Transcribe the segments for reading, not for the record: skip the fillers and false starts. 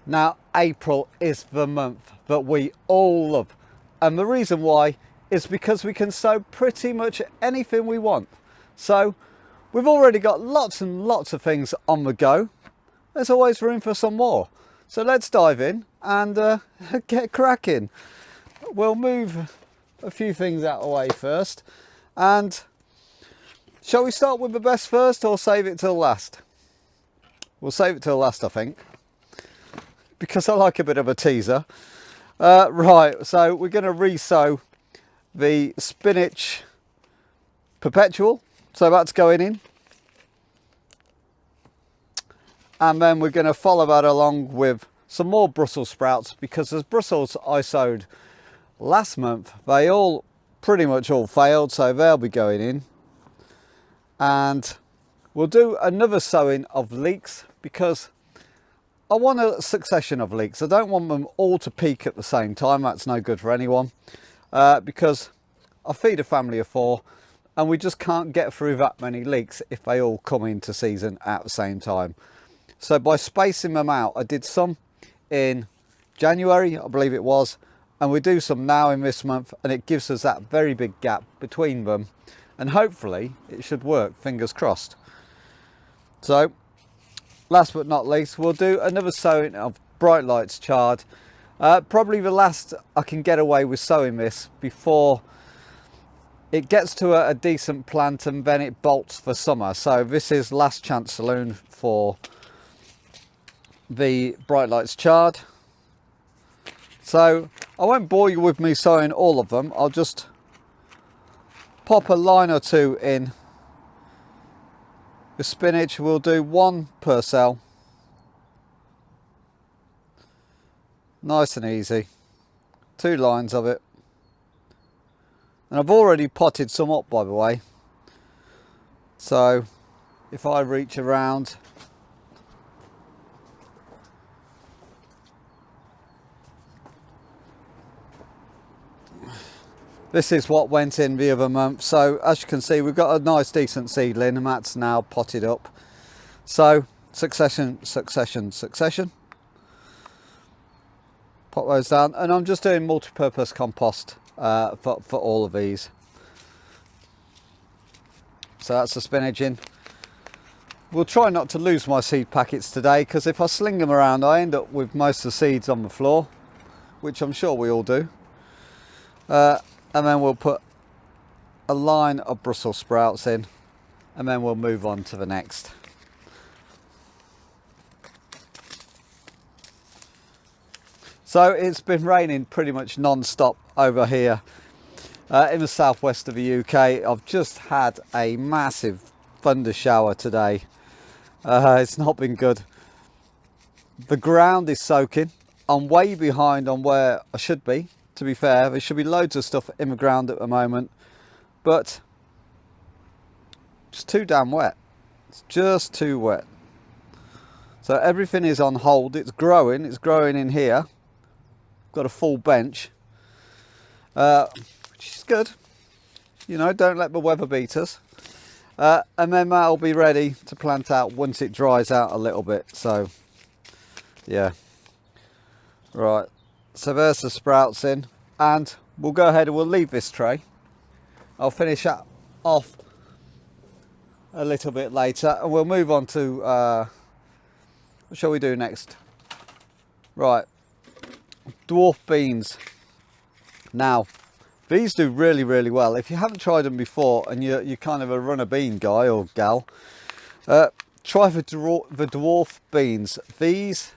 Now, April is the month that we all love, and the reason why is because we can sow pretty much anything we want. So we've already got lots and lots of things on the go. There's always room for some more. So let's dive in and get cracking. We'll move a few things out of the way first. And shall we start with the best first or save it till last? We'll save it till last, I think, because I like a bit of a teaser. Right, so we're going to re-sow the spinach perpetual. So that's going in. And then we're going to follow that along with some more Brussels sprouts, because the Brussels I sowed last month, they all pretty much all failed, so they'll be going in. And we'll do another sowing of leeks, because I want a succession of leeks. I don't want them all to peak at the same time. That's no good for anyone, because I feed a family of 4 and we just can't get through that many leeks if they all come into season at the same time. So by spacing them out, I did some in January, I believe it was, and we do some now in this month, and it gives us that very big gap between them, and hopefully it should work, fingers crossed. So last but not least, we'll do another sowing of Bright Lights chard. Probably the last I can get away with sowing this before it gets to a decent plant, and then it bolts for summer. So this is last chance saloon for the Bright Lights chard. So I won't bore you with me sowing all of them. I'll just pop a line or two in. The spinach, we'll do 1 per cell. Nice and easy. 2 lines of it. And I've already potted some up, by the way. So if I reach around, this is what went in the other month. So as you can see, we've got a nice decent seedling, and that's now potted up. So succession, succession, succession. Pop those down, and I'm just doing multi-purpose compost for all of these. So that's the spinach in. We'll try not to lose my seed packets today, because if I sling them around, I end up with most of the seeds on the floor, which I'm sure we all do. And then we'll put a line of Brussels sprouts in, and then we'll move on to the next. So it's been raining pretty much non-stop over here in the southwest of the UK. I've just had a massive thunder shower today. It's not been good. The ground is soaking. I'm way behind on where I should be. To be fair, there should be loads of stuff in the ground at the moment, but it's too damn wet. It's just too wet. So everything is on hold. It's growing in here. Got a full bench, which is good. You know, don't let the weather beat us. And then that'll be ready to plant out once it dries out a little bit. So yeah, right. So there's the sprouts in, and we'll go ahead and we'll leave this tray. I'll finish that off a little bit later, and we'll move on to what shall we do next? Right, dwarf beans. Now these do really well. If you haven't tried them before and you're kind of a runner bean guy or gal, try the dwarf beans. These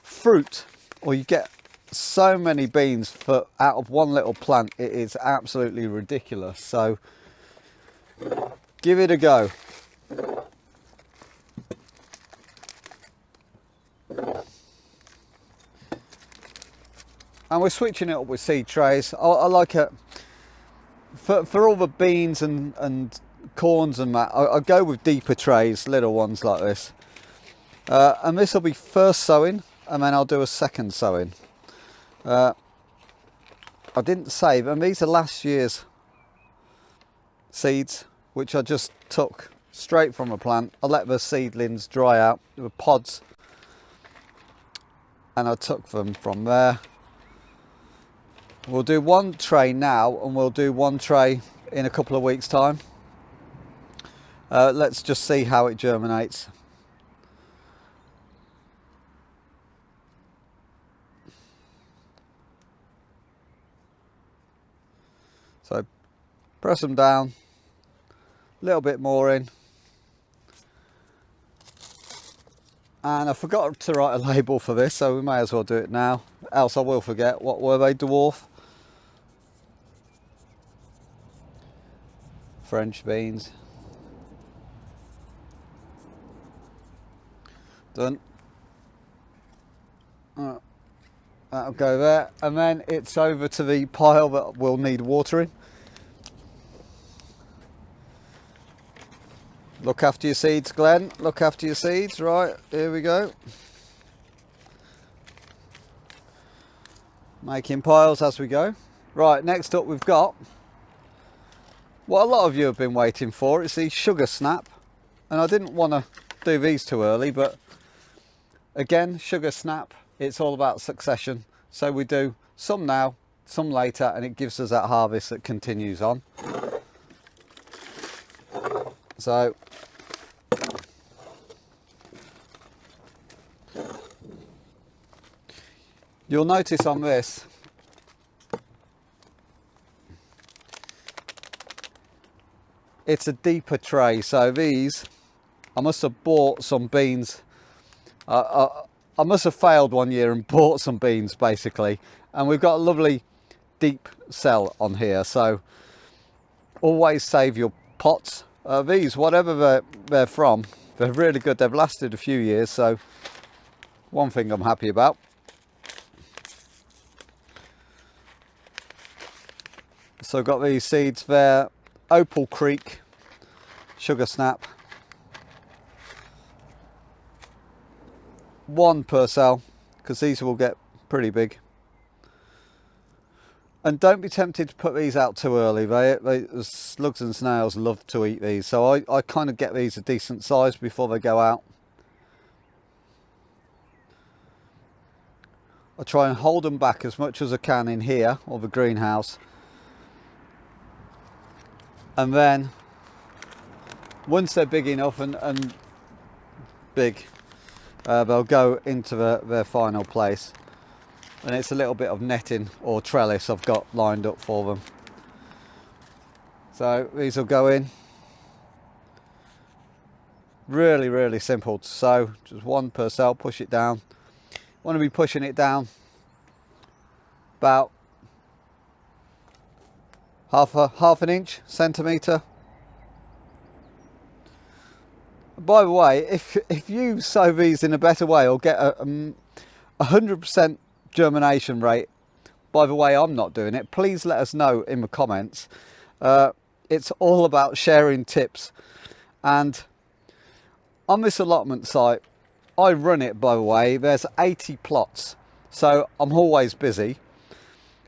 fruit, or you get so many beans out of one little plant, it is absolutely ridiculous. So give it a go. And we're switching it up with seed trays. I like it for all the beans and corns and that. I go with deeper trays, little ones like this. And this will be first sowing, and then I'll do a second sowing. I didn't save, and these are last year's seeds, which I just took straight from a plant. I let the seedlings dry out, the pods, and I took them from there. We'll do one tray now, and we'll do one tray in a couple of weeks' time. Let's just see how it germinates. So press them down, a little bit more in. And I forgot to write a label for this, so we may as well do it now, else I will forget. What were they? Dwarf? French beans. Done. That'll go there, and then it's over to the pile that will need watering. Look after your seeds, Glenn. Look after your seeds. Right, here we go. Making piles as we go. Right, next up we've got what a lot of you have been waiting for. It's the sugar snap. And I didn't want to do these too early, but again, sugar snap, it's all about succession. So we do some now, some later, and it gives us that harvest that continues on. So you'll notice on this, it's a deeper tray. So these, I must have bought some beans. I must have failed one year and bought some beans basically. And we've got a lovely deep cell on here. So always save your pots. These, whatever they're from, they're really good. They've lasted a few years. So one thing I'm happy about. So I've got these seeds there, Opal Creek, Sugar Snap. One per cell, because these will get pretty big. And don't be tempted to put these out too early. Slugs and snails love to eat these. So I kind of get these a decent size before they go out. I try and hold them back as much as I can in here, or the greenhouse. And then once they're big enough and big, they'll go into their final place. And it's a little bit of netting or trellis I've got lined up for them. So these will go in. Really, really simple to sow. Just one per cell, push it down. Want to be pushing it down about half an inch, centimetre. By the way, if you sow these in a better way or get a 100% germination rate, by the way I'm not doing it, please let us know in the comments. It's all about sharing tips. And on this allotment site, I run it, by the way, there's 80 plots, so I'm always busy.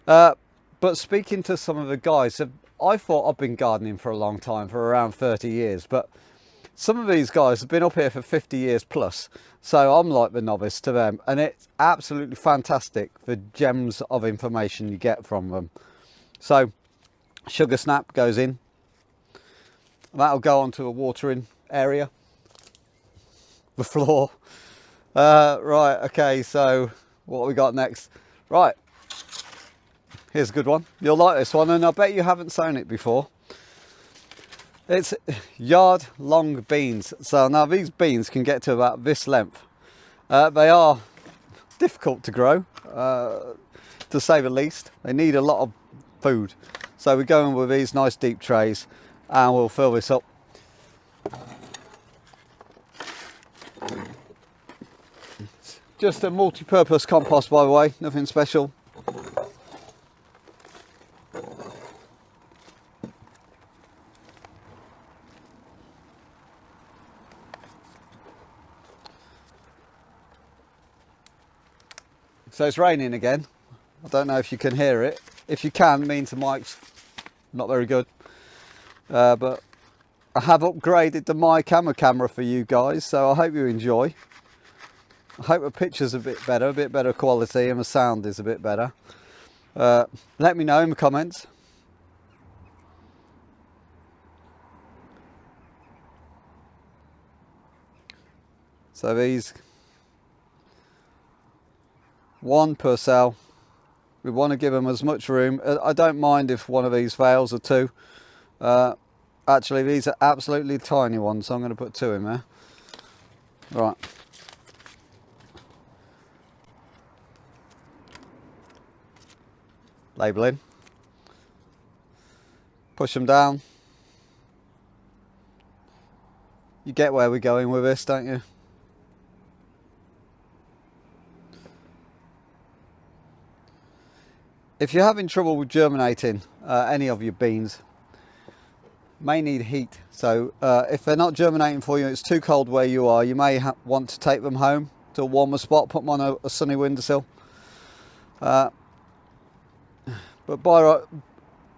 But speaking to some of the guys, I thought I've been gardening for a long time, for around 30 years, but some of these guys have been up here for 50 years plus, so I'm like the novice to them, and it's absolutely fantastic, the gems of information you get from them. So Sugar Snap goes in, that'll go onto a watering area, the floor. Right, okay, so what have we got next? Right, here's a good one. You'll like this one, and I bet you haven't sown it before. It's yard long beans. So now these beans can get to about this length. They are difficult to grow, to say the least. They need a lot of food. So we're going with these nice deep trays, and we'll fill this up. Just a multi-purpose compost, by the way, nothing special. So it's raining again. I don't know if you can hear it. If you can, means the mic's not very good. But I have upgraded the mic and camera for you guys, so I hope you enjoy. I hope the picture's a bit better quality, and the sound is a bit better. Let me know in the comments. So these, one per cell. We want to give them as much room. I don't mind if one of these fails or two. Actually, these are absolutely tiny ones, so I'm going to put 2 in there. Right. Labelling. Push them down. You get where we're going with this, don't you? If you're having trouble with germinating any of your beans, may need heat. So if they're not germinating for you, it's too cold where you are, you may want to take them home to a warmer spot, put them on a sunny windowsill. But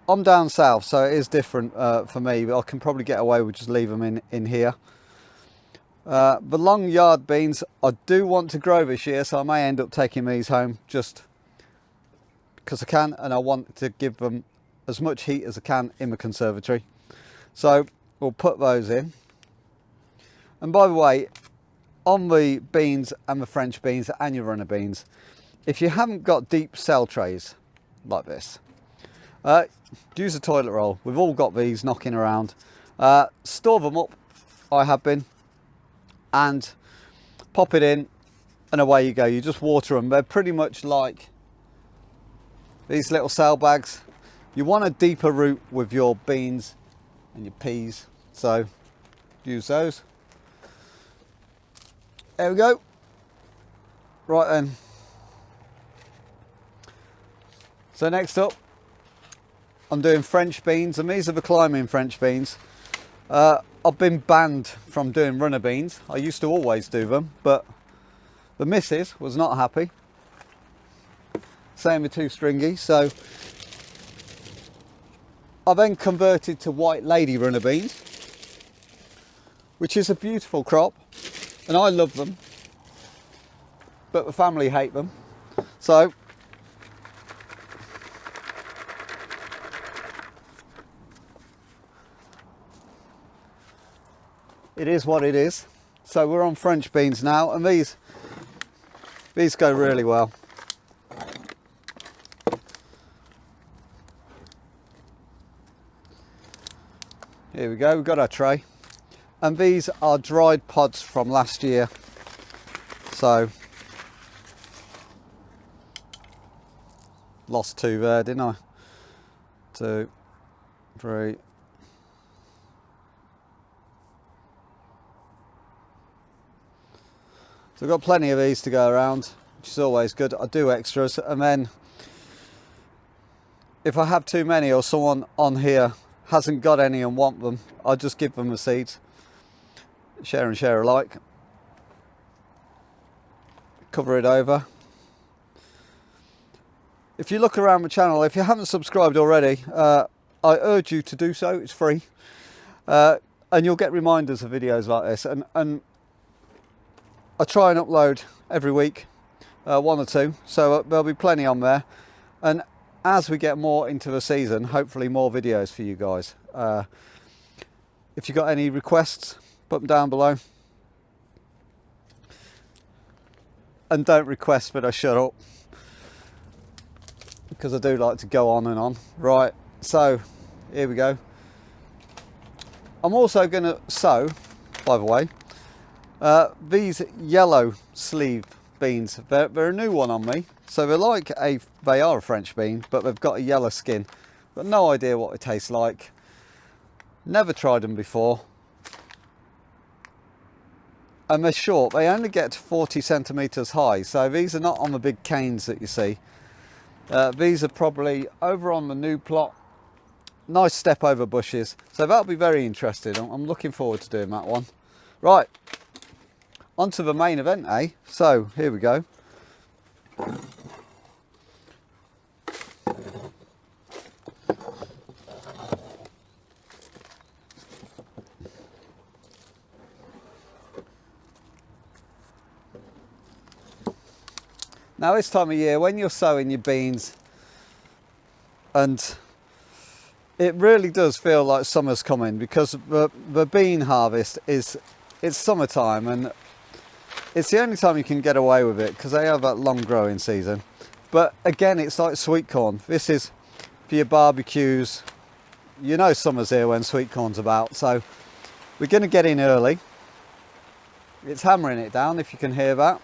I'm down south, so it is different for me. But I can probably get away with just leave them in here. The long yard beans I do want to grow this year, so I may end up taking these home just because I can, and I want to give them as much heat as I can in the conservatory. So we'll put those in. And by the way, on the beans and the French beans and your runner beans, if you haven't got deep cell trays like this, use a toilet roll. We've all got these knocking around. Store them up, I have been, and pop it in, and away you go. You just water them. They're pretty much like these little cell bags. You want a deeper root with your beans and your peas, so use those. There we go. Right then, so next up I'm doing French beans, and these are the climbing French beans. I've been banned from doing runner beans. I used to always do them, but the missus was not happy. Same with 2 stringy, so I then converted to white lady runner beans, which is a beautiful crop, and I love them, but the family hate them. So it is what it is. So we're on French beans now, and these go really well. Here we go, we've got our tray, and these are dried pods from last year. So lost 2 there, didn't I? 2, 3. So I've got plenty of these to go around, which is always good. I do extras, and then if I have too many, or someone on here hasn't got any and want them, I'll just give them the seeds. Share and share alike. Cover it over. If you look around the channel, if you haven't subscribed already, I urge you to do so. It's free, and you'll get reminders of videos like this, and I try and upload every week, 1 or 2, so there'll be plenty on there. And as we get more into the season, hopefully more videos for you guys. If you've got any requests, put them down below. And don't request that I shut up, because I do like to go on and on. Right, so here we go. I'm also going to sow, by the way, these yellow sleeve beans. They're a new one on me. So they are a French bean, but they've got a yellow skin. Got no idea what it tastes like. Never tried them before. And they're short. They only get to 40 centimeters high. So these are not on the big canes that you see. These are probably over on the new plot. Nice step over bushes. So that'll be very interesting. I'm looking forward to doing that one. Right. On to the main event, eh? So here we go. Now this time of year, when you're sowing your beans, and it really does feel like summer's coming, because the bean harvest it's summertime, and it's the only time you can get away with it because they have that long growing season. But again, it's like sweet corn. This is for your barbecues. You know summer's here when sweet corn's about, so we're going to get in early. It's hammering it down, if you can hear that.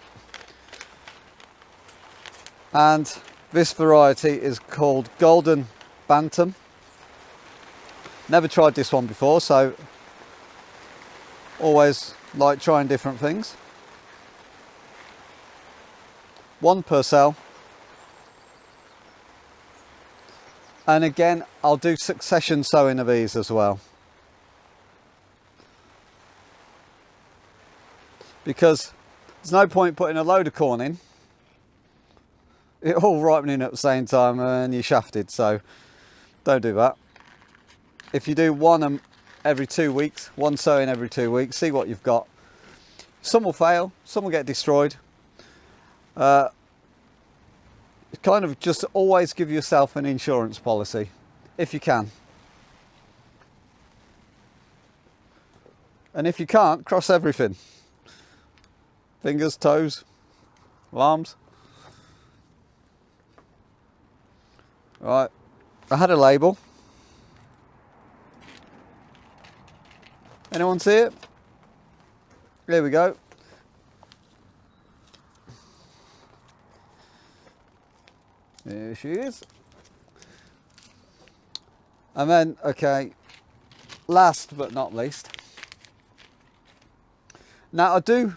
And this variety is called Golden Bantam. Never tried this one before, so always like trying different things. 1 per cell. And again, I'll do succession sowing of these as well, because there's no point putting a load of corn in, it all ripening at the same time and you're shafted, so don't do that. If you do one every 2 weeks, one sowing every 2 weeks, see what you've got. Some will fail, some will get destroyed. Kind of just always give yourself an insurance policy if you can, and if you can't, cross everything: fingers, toes, arms. Right, I had a label. Anyone see it? Here we go. There she is. And then, okay, last but not least. Now I do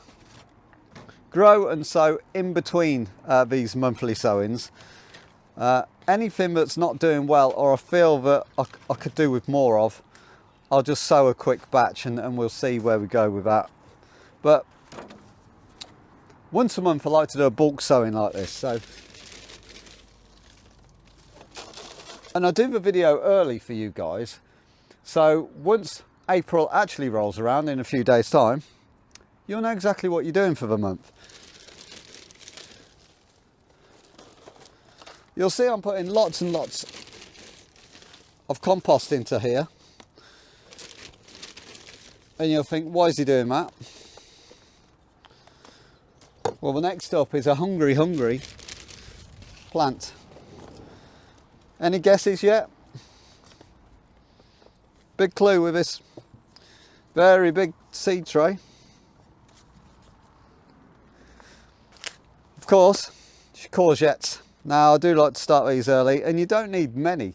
grow and sow in between these monthly sowings. Anything that's not doing well, or I feel that I could do with more of, I'll just sow a quick batch and we'll see where we go with that. But once a month I like to do a bulk sowing like this. So, and I do the video early for you guys, so once April actually rolls around in a few days time, you'll know exactly what you're doing for the month. You'll see I'm putting lots and lots of compost into here, and you'll think, why is he doing that? Well, the next up is a hungry plant. Any guesses yet? Big clue with this very big seed tray. Of course, it's courgettes. Now I do like to start these early, and you don't need many,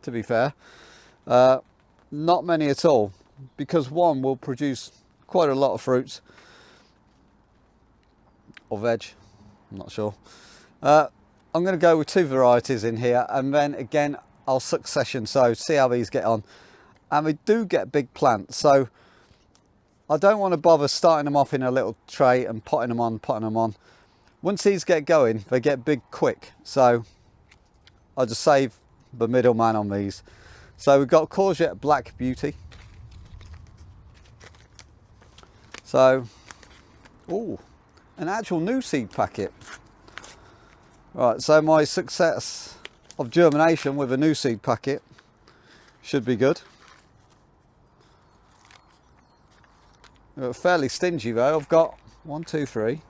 to be fair. Not many at all, because one will produce quite a lot of fruits. Or veg, I'm not sure. I'm going to go with 2 varieties in here, and then again I'll succession sow, see how these get on. And they do get big plants, so I don't want to bother starting them off in a little tray and potting them on. Once these get going, they get big quick, so I'll just save the middleman on these. So we've got Courgette Black Beauty. So, ooh, an actual new seed packet. Right, so my success of germination with a new seed packet should be good. Fairly stingy though. I've got 1, 2, 3,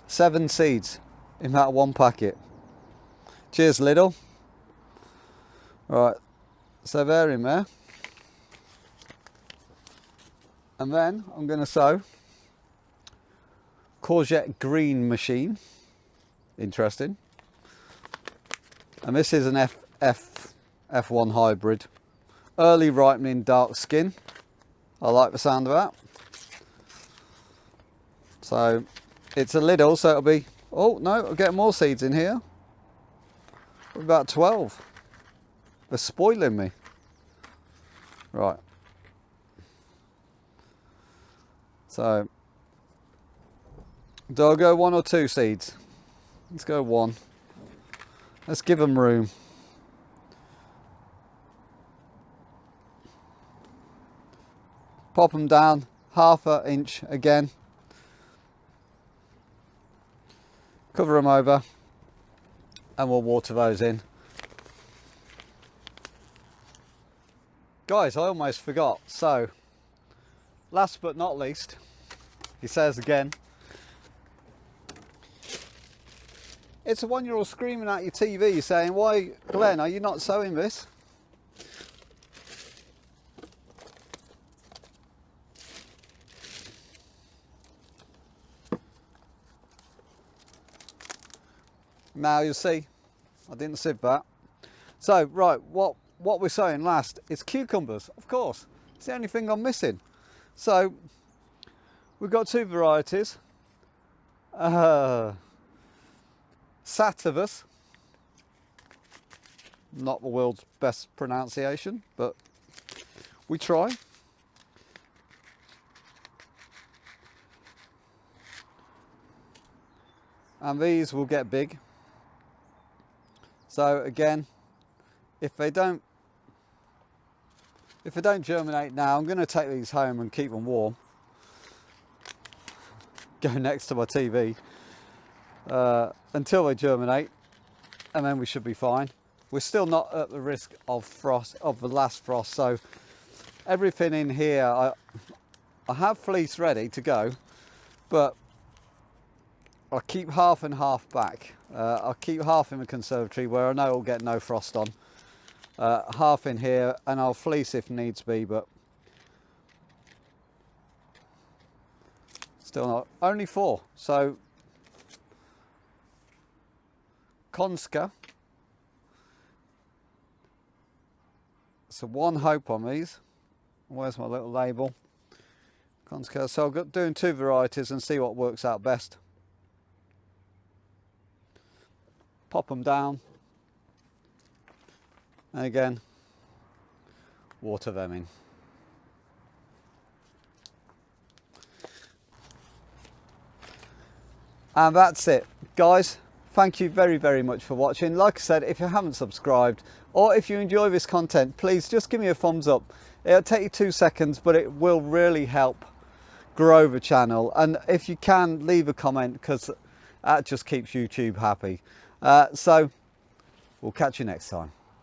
7 seeds in that one packet. Cheers, Lidl. Right, so they're in there. And then I'm going to sow Courgette Green Machine. Interesting. And this is an F1 hybrid. Early ripening, dark skin. I like the sound of that. So it's a Lidl, so it'll be, oh no, I'll get more seeds in here. About 12. They're spoiling me. Right. So, do I go 1 or 2 seeds? Let's go 1. Let's give them room. Pop them down 1/2 inch again. cover them over, and we'll water those in. Guys, I almost forgot. So, last but not least, he says again, it's a 1-year-old screaming at your TV saying, why, Glenn, are you not sowing this? Now you'll see, I didn't sieve that. So, right, what we're sowing last is cucumbers, of course. It's the only thing I'm missing. So, we've got 2 varieties. Sativus, not the world's best pronunciation, but we try. And these will get big. So again, if they don't germinate now, I'm going to take these home and keep them warm. Go next to my TV until they germinate, and then we should be fine. We're still not at the risk of frost, of the last frost. So everything in here, I have fleece ready to go, but I'll keep half and half back. I'll keep half in the conservatory where I know I'll get no frost on. Half in here, and I'll fleece if needs be, but still not. Only 4. So Conska. So one hope on these. Where's my little label? Conska. So I've got doing 2 varieties and see what works out best. Pop them down, and again water them in. And that's it, guys. Thank you very, very much for watching. Like I said, if you haven't subscribed, or if you enjoy this content, please just give me a thumbs up. It'll take you 2 seconds, but it will really help grow the channel. And if you can, leave a comment, because that just keeps YouTube happy. So we'll catch you next time.